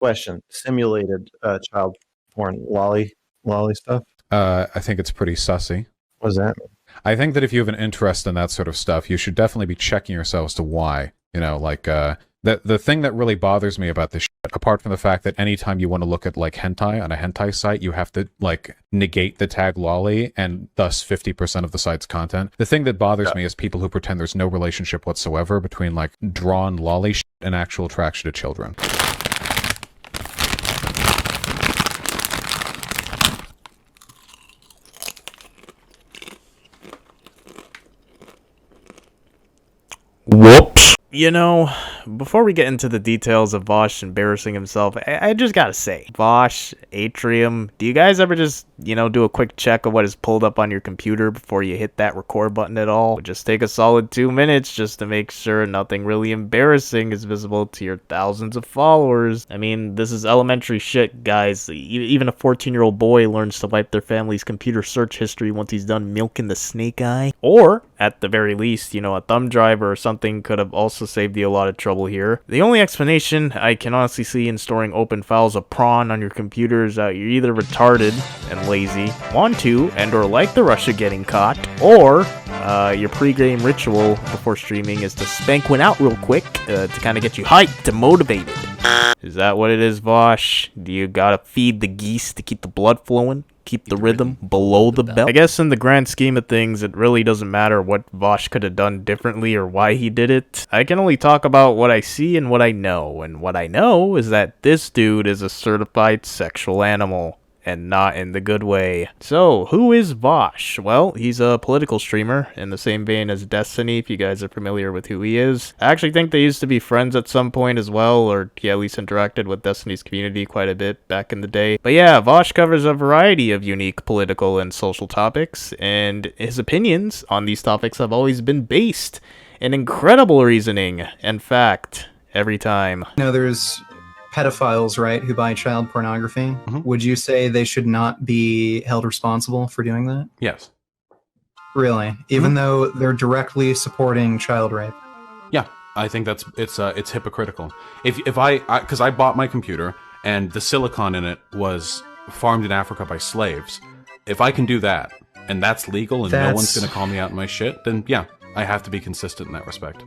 Question: simulated child porn, lolly stuff. I think it's pretty sussy. What does that mean? I think that if you have an interest in that sort of stuff, you should definitely be checking yourself as to why. You know, like the thing that really bothers me about this shit, apart from the fact that anytime you want to look at like hentai on a hentai site, you have to like negate the tag lolly and thus 50% of the site's content. The thing that bothers me is people who pretend there's no relationship whatsoever between like drawn lolly shit and actual attraction to children. Whoops. You know, before we get into the details of Vaush embarrassing himself, I just gotta say, Vaush, Atrium, do you guys ever just, do a quick check of what is pulled up on your computer before you hit that record button at all? Just take a solid 2 minutes just to make sure nothing really embarrassing is visible to your thousands of followers. I mean, this is elementary shit, guys. Even a 14-year-old boy learns to wipe their family's computer search history once he's done milking the snake eye. Or, at the very least, a thumb driver or something could have also saved you a lot of trouble here. The only explanation I can honestly see in storing open files of prawn on your computer is that you're either retarded and lazy, want to and or like the rush of getting caught, or your pre-game ritual before streaming is to spank one out real quick to kind of get you hyped and motivated. Is that what it is, Vaush? Do you gotta feed the geese to keep the blood flowing? Keep the rhythm below the belt? I guess in the grand scheme of things, it really doesn't matter what Vaush could have done differently or why he did it. I can only talk about what I see and what I know. And what I know is that this dude is a certified sexual animal. And not in the good way. So, who is Vaush? Well, he's a political streamer in the same vein as Destiny, if you guys are familiar with who he is. I actually think they used to be friends at some point as well, or he at least interacted with Destiny's community quite a bit back in the day. But yeah, Vaush covers a variety of unique political and social topics, and his opinions on these topics have always been based in incredible reasoning and fact every time. There's pedophiles, right, who buy child pornography. Mhm. Would you say they should not be held responsible for doing that? Yes. Really? Even though they're directly supporting child rape? Yeah, I think it's hypocritical. If because I bought my computer and the silicon in it was farmed in Africa by slaves. If I can do that and that's legal and no one's gonna call me out on my shit, then yeah, I have to be consistent in that respect.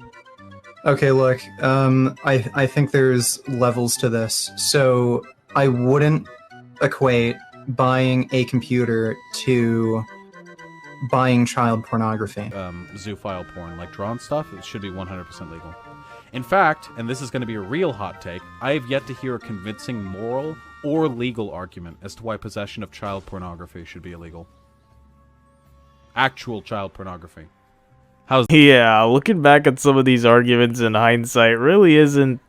Okay, look, I think there's levels to this. So I wouldn't equate buying a computer to buying child pornography. Zoophile porn, like drawn stuff, it should be 100% legal. In fact, and this is going to be a real hot take, I have yet to hear a convincing moral or legal argument as to why possession of child pornography should be illegal. Actual child pornography. Yeah, looking back at some of these arguments in hindsight really isn't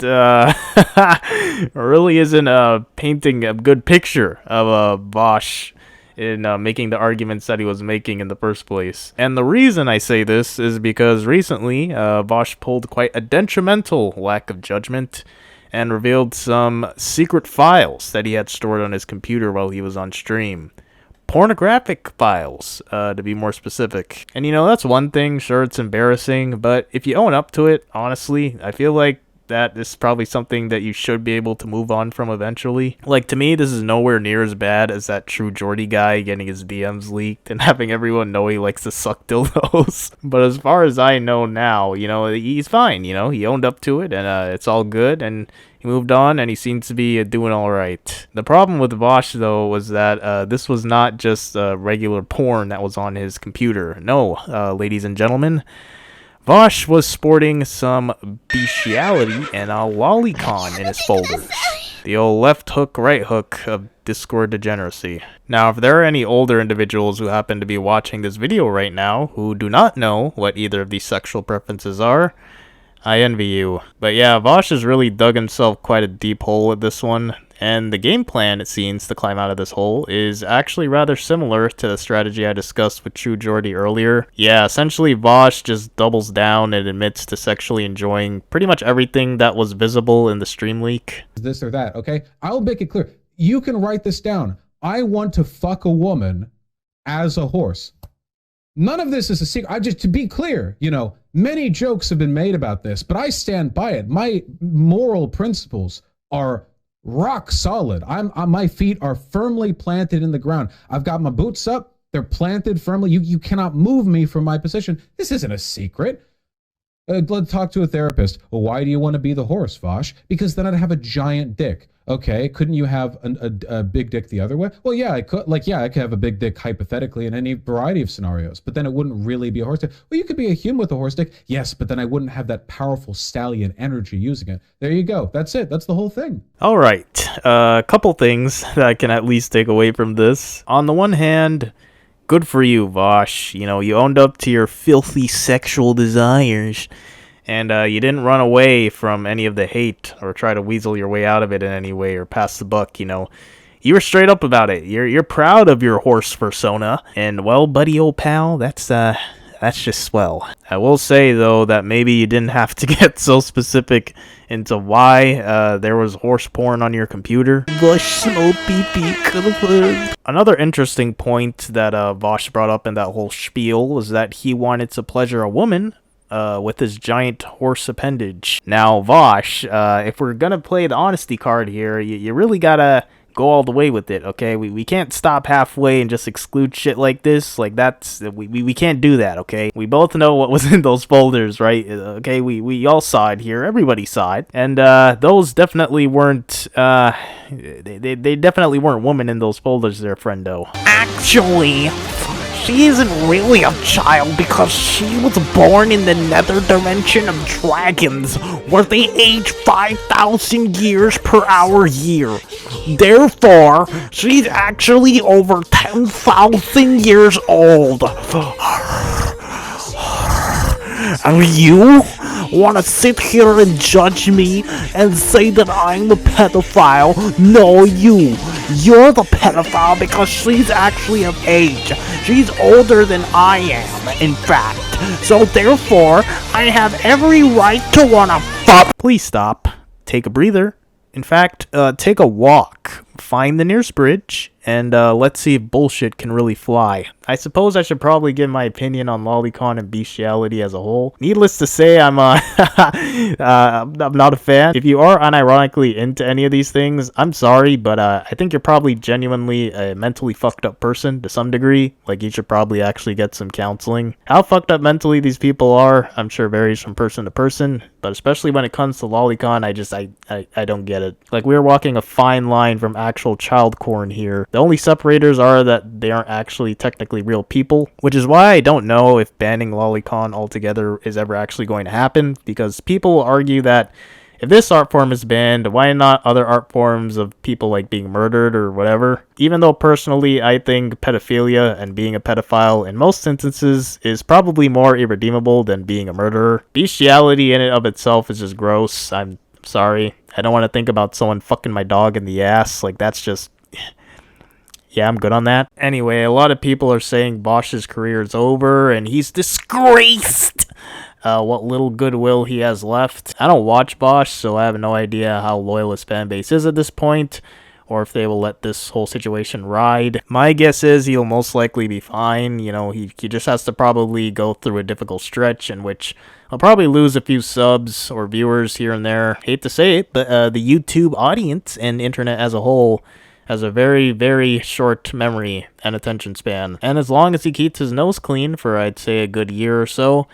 painting a good picture of Vaush in making the arguments that he was making in the first place. And the reason I say this is because recently Vaush pulled quite a detrimental lack of judgment and revealed some secret files that he had stored on his computer while he was on stream. Pornographic files, to be more specific. And that's one thing, sure, it's embarrassing, but if you own up to it, honestly, I feel like that is probably something that you should be able to move on from eventually. Like, to me, this is nowhere near as bad as that True Jordy guy getting his DMs leaked and having everyone know he likes to suck dildos. But as far as I know now, he's fine, he owned up to it, and it's all good, and he moved on, and he seems to be doing all right. The problem with Vaush, though, was that this was not just regular porn that was on his computer. No, ladies and gentlemen, Vaush was sporting some bestiality and a lolicon in his folders. The old left hook, right hook of Discord degeneracy. Now, if there are any older individuals who happen to be watching this video right now who do not know what either of these sexual preferences are, I envy you. But yeah, Vaush has really dug himself quite a deep hole with this one, and the game plan, it seems, to climb out of this hole is actually rather similar to the strategy I discussed with True Jordy earlier. Yeah, essentially Vaush just doubles down and admits to sexually enjoying pretty much everything that was visible in the stream leak. This or that, okay? I'll make it clear. You can write this down. I want to fuck a woman as a horse. None of this is a secret. To be clear, many jokes have been made about this, but I stand by it. My moral principles are rock solid. My feet are firmly planted in the ground. I've got my boots up. They're planted firmly. You cannot move me from my position. This isn't a secret. Let's talk to a therapist. Well, why do you want to be the horse, Vaush? Because then I'd have a giant dick. Okay, couldn't you have a big dick the other way? Well, yeah, I could. Like, yeah, I could have a big dick hypothetically in any variety of scenarios, but then it wouldn't really be a horse dick. Well, you could be a human with a horse dick. Yes, but then I wouldn't have that powerful stallion energy using it. There you go. That's it. That's the whole thing. All right. A couple things that I can at least take away from this. On the one hand, good for you, Vaush. You know, you owned up to your filthy sexual desires. And you didn't run away from any of the hate or try to weasel your way out of it in any way or pass the buck, you know. You were straight up about it. You're proud of your horse persona. And, well, buddy, old pal, that's just swell. I will say, though, that maybe you didn't have to get so specific into why there was horse porn on your computer. Another interesting point that Vaush brought up in that whole spiel was that he wanted to pleasure a woman with his giant horse appendage. Now, Vaush, if we're gonna play the honesty card here, you really gotta go all the way with it, okay? We can't stop halfway and just exclude shit like this. Like, that's... We can't do that, okay? We both know what was in those folders, right? Okay, we all saw it here. Everybody saw it. And, those definitely weren't, they definitely weren't women in those folders there, friendo. Actually, she isn't really a child because she was born in the nether dimension of dragons, where they age 5,000 years per hour year. Therefore, she's actually over 10,000 years old. And you want to sit here and judge me and say that I'm the pedophile? No, you're the pedophile because she's actually of age. She's older than I am, in fact. So therefore, I have every right to want to fuck. Please stop. Take a breather. In fact, take a walk. Find the nearest bridge, and let's see if bullshit can really fly. I suppose I should probably give my opinion on lolicon and bestiality as a whole. Needless to say, I'm not a fan. If you are unironically into any of these things, I'm sorry, but I think you're probably genuinely a mentally fucked up person to some degree. Like, you should probably actually get some counseling. How fucked up mentally these people are, I'm sure varies from person to person, but especially when it comes to lolicon, I don't get it. Like, we're walking a fine line from actual child porn here. The only separators are that they aren't actually technically real people, which is why I don't know if banning lolicon altogether is ever actually going to happen, because people will argue that if this art form is banned, why not other art forms of people like being murdered or whatever? Even though personally I think pedophilia and being a pedophile in most instances is probably more irredeemable than being a murderer. Bestiality in and of itself is just gross. I'm sorry. I don't want to think about someone fucking my dog in the ass. Like, that's just... Yeah, I'm good on that. Anyway, a lot of people are saying Vaush's career is over and he's disgraced what little goodwill he has left. I don't watch Vaush, so I have no idea how loyal his fan base is at this point, or if they will let this whole situation ride. My guess is he'll most likely be fine. You know, he just has to probably go through a difficult stretch in which he'll probably lose a few subs or viewers here and there. Hate to say it, but the YouTube audience and internet as a whole has a very, very short memory and attention span. And as long as he keeps his nose clean for, I'd say, a good year or so,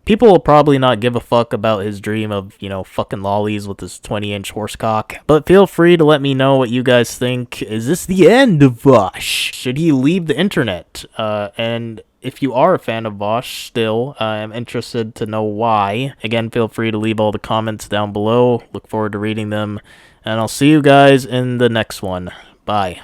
people will probably not give a fuck about his dream of, you know, fucking lollies with his 20-inch horse cock. But feel free to let me know what you guys think. Is this the end of Vaush? Should he leave the internet? And if you are a fan of Vaush still, I'm interested to know why. Again, feel free to leave all the comments down below. Look forward to reading them. And I'll see you guys in the next one. Bye.